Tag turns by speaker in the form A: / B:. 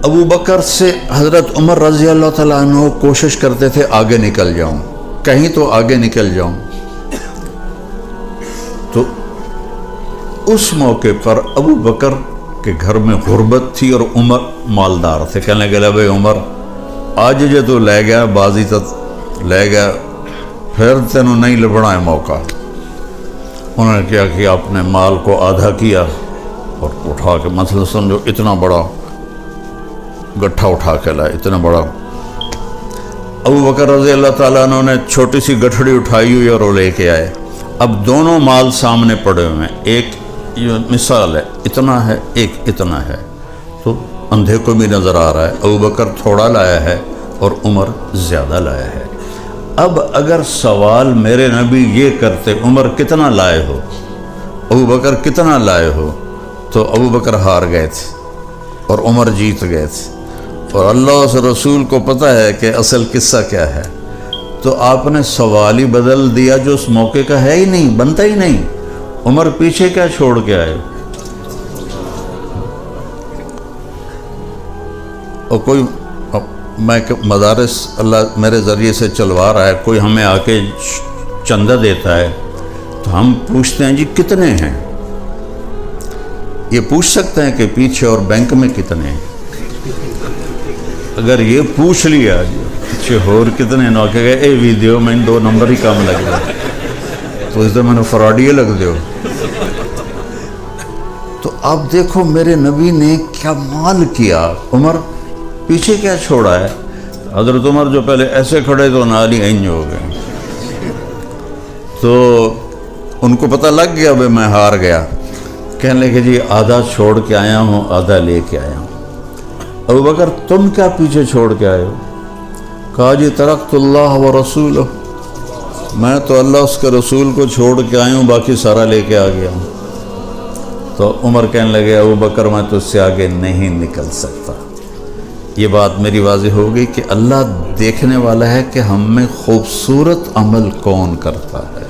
A: ابو بکر سے حضرت عمر رضی اللہ تعالیٰ عنہ کوشش کرتے تھے آگے نکل جاؤں، کہیں تو آگے نکل جاؤں. تو اس موقع پر ابو بکر کے گھر میں غربت تھی اور عمر مالدار تھے. کہنے لگے بھائی عمر آج جو تو لے گیا بازی تک لے گیا، پھر تینوں نہیں لبنا ہے موقع. انہوں نے کیا کہ اپنے مال کو آدھا کیا اور اٹھا کے مثلا سمجھو اتنا بڑا گٹھا اٹھا کے لائے، اتنا بڑا. ابو بکر رضی اللہ تعالیٰ عنہ نے چھوٹی سی گٹھڑی اٹھائی ہوئی اور وہ لے کے آئے. اب دونوں مال سامنے پڑے ہوئے ہیں، ایک یہ مثال ہے اتنا ہے، ایک اتنا ہے، تو اندھے کو بھی نظر آ رہا ہے ابو بکر تھوڑا لایا ہے اور عمر زیادہ لایا ہے. اب اگر سوال میرے نبی یہ کرتے عمر کتنا لائے ہو، ابو بکر کتنا لائے ہو، تو ابو بکر ہار گئے تھے اور عمر جیت گئے تھے. اور اللہ سے رسول کو پتہ ہے کہ اصل قصہ کیا ہے. تو آپ نے سوال ہی بدل دیا جو اس موقع کا ہے ہی نہیں، بنتا ہی نہیں. عمر پیچھے کیا چھوڑ کے آئے؟ اور کوئی میں مدارس اللہ میرے ذریعے سے چلوا رہا ہے، کوئی ہمیں آ کے چندہ دیتا ہے تو ہم پوچھتے ہیں جی کتنے ہیں. یہ پوچھ سکتے ہیں کہ پیچھے اور بینک میں کتنے ہیں. اگر یہ پوچھ لیا جی پیچھے اور کتنے نہ کہ اے ویڈیو میں 2 نمبر ہی کام لگ گیا تو اس دن میں نے فراڈیے لگ دیو. تو آپ دیکھو میرے نبی نے کیا مال کیا. عمر پیچھے کیا چھوڑا ہے. حضرت عمر جو پہلے ایسے کھڑے تو نال ہی اینج ہو گئے. تو ان کو پتہ لگ گیا بھائی میں ہار گیا. کہنے لگے جی آدھا چھوڑ کے آیا ہوں، آدھا لے کے آیا ہوں. ابو بکر تم کیا پیچھے چھوڑ کے آئے ہو؟ کہا جی ترکت اللہ و رسولہ، میں تو اللہ اس کے رسول کو چھوڑ کے آیا ہوں، باقی سارا لے کے آ گیا ہوں. تو عمر کہنے لگے ابو بکر میں تو اس سے آگے نہیں نکل سکتا. یہ بات میری واضح ہو گئی کہ اللہ دیکھنے والا ہے کہ ہم میں خوبصورت عمل کون کرتا ہے.